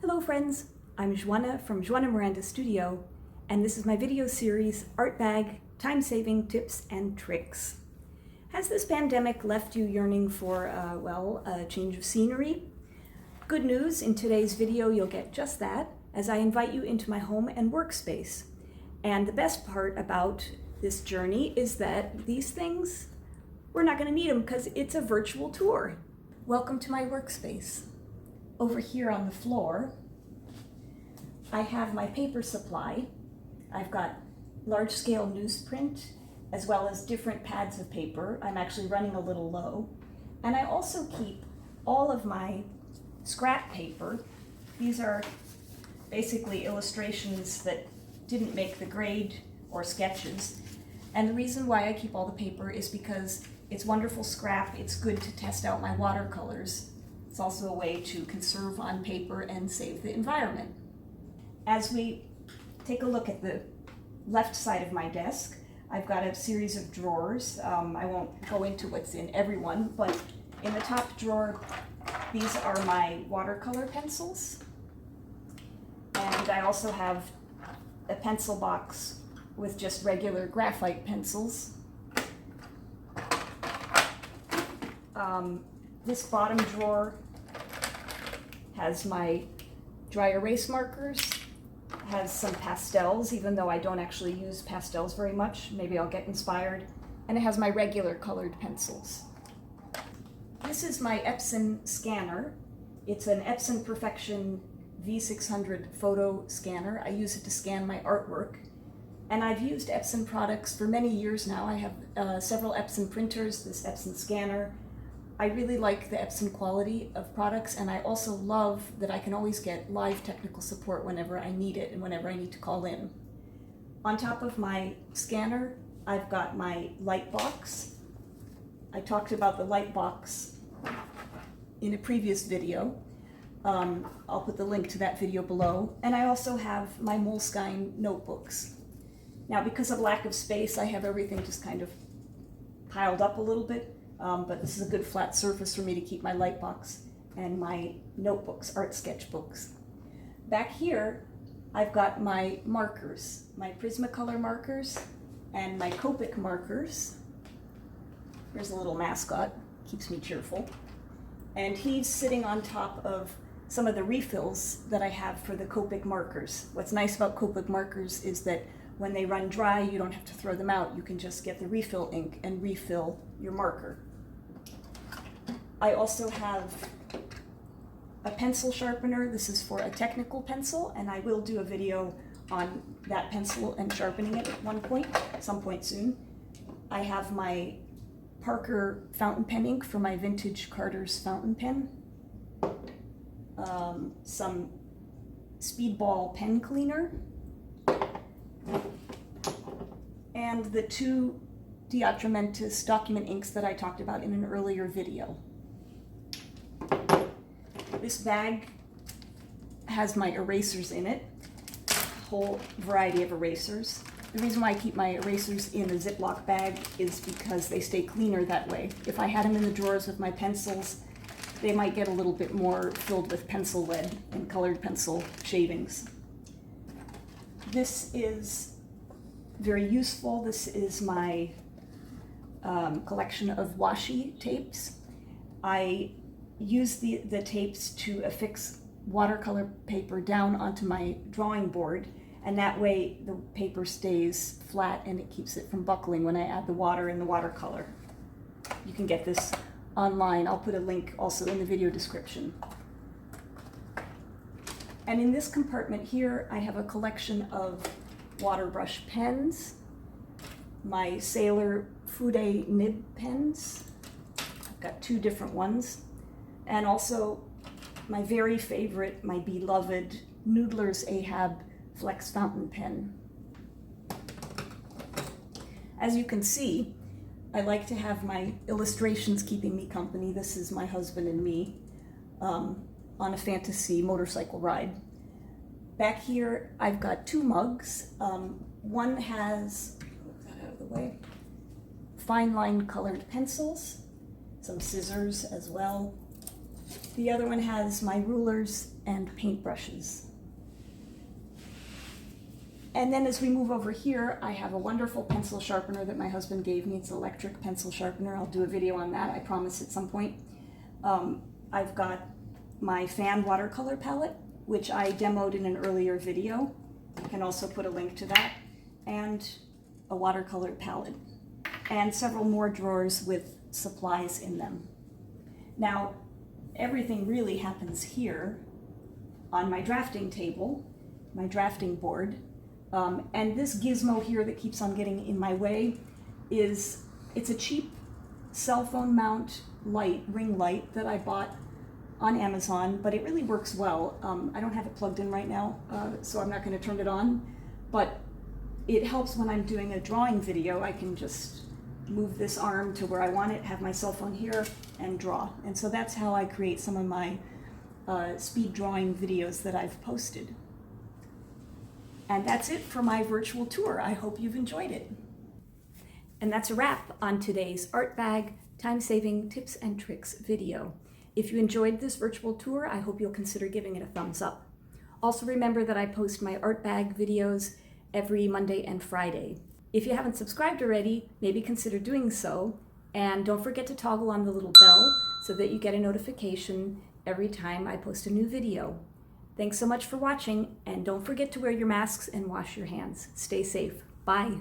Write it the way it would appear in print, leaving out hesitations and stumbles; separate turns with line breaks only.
Hello friends, I'm Joana from Joana Miranda Studio, and this is my video series, Art Bag, Time-Saving Tips and Tricks. Has this pandemic left you yearning for, a change of scenery? Good news, in today's video you'll get just that, as I invite you into my home and workspace. And the best part about this journey is that these things, we're not going to need them because it's a virtual tour. Welcome to my workspace. Over here on the floor, I have my paper supply. I've got large-scale newsprint, as well as different pads of paper. I'm actually running a little low. And I also keep all of my scrap paper. These are basically illustrations that didn't make the grade or sketches. And the reason why I keep all the paper is because it's wonderful scrap. It's good to test out my watercolors. It's also a way to conserve on paper and save the environment. As we take a look at the left side of my desk, I've got a series of drawers. I won't go into what's in every one, but in the top drawer, these are my watercolor pencils. And I also have a pencil box with just regular graphite pencils. This bottom drawer has my dry erase markers, has some pastels, even though I don't actually use pastels very much. Maybe I'll get inspired. And it has my regular colored pencils. This is my Epson scanner. It's an Epson Perfection V600 photo scanner. I use it to scan my artwork. And I've used Epson products for many years now. I have several Epson printers, this Epson scanner. I really like the Epson quality of products, and I also love that I can always get live technical support whenever I need it and whenever I need to call in. On top of my scanner, I've got my light box. I talked about the light box in a previous video. I'll put the link to that video below. And I also have my Moleskine notebooks. Now, because of lack of space, I have everything just kind of piled up a little bit. But this is a good flat surface for me to keep my light box and my notebooks, art sketchbooks. Back here, I've got my markers, my Prismacolor markers and my Copic markers. Here's a little mascot, keeps me cheerful. And he's sitting on top of some of the refills that I have for the Copic markers. What's nice about Copic markers is that when they run dry, you don't have to throw them out. You can just get the refill ink and refill your marker. I also have a pencil sharpener. This is for a technical pencil, and I will do a video on that pencil and sharpening it at some point soon. I have my Parker fountain pen ink for my vintage Carter's fountain pen. Some Speedball pen cleaner. And the two Diatramentis document inks that I talked about in an earlier video. This bag has my erasers in it, a whole variety of erasers. The reason why I keep my erasers in a Ziploc bag is because they stay cleaner that way. If I had them in the drawers with my pencils, they might get a little bit more filled with pencil lead and colored pencil shavings. This is very useful. This is my collection of washi tapes. I use the tapes to affix watercolor paper down onto my drawing board, and that way the paper stays flat and it keeps it from buckling when I add the water and the watercolor. You can get this online. I'll put a link also in the video description. And in this compartment here, I have a collection of water brush pens, my Sailor Fude nib pens. I've got two different ones. And also my very favorite, my beloved Noodler's Ahab Flex fountain pen. As you can see, I like to have my illustrations keeping me company. This is my husband and me on a fantasy motorcycle ride. Back here, I've got two mugs. One has, move that out of the way, fine line colored pencils, some scissors as well. The other one has my rulers and paintbrushes. And then as we move over here, I have a wonderful pencil sharpener that my husband gave me. It's an electric pencil sharpener. I'll do a video on that, I promise, at some point. I've got my Pan Watercolor palette, which I demoed in an earlier video. I can also put a link to that. And a watercolor palette. And several more drawers with supplies in them. Now, everything really happens here on my drafting table, my drafting board. And this gizmo here that keeps on getting in my way it's a cheap cell phone mount light, ring light that I bought on Amazon, but it really works well. I don't have it plugged in right now, so I'm not going to turn it on, but it helps when I'm doing a drawing video. I can just move this arm to where I want it, have my cell phone here, and draw. And so that's how I create some of my speed drawing videos that I've posted. And that's it for my virtual tour. I hope you've enjoyed it. And that's a wrap on today's Art Bag Time-Saving Tips and Tricks video. If you enjoyed this virtual tour, I hope you'll consider giving it a thumbs up. Also remember that I post my Art Bag videos every Monday and Friday. If you haven't subscribed already, maybe consider doing so. And don't forget to toggle on the little bell so that you get a notification every time I post a new video. Thanks so much for watching, and don't forget to wear your masks and wash your hands. Stay safe. Bye.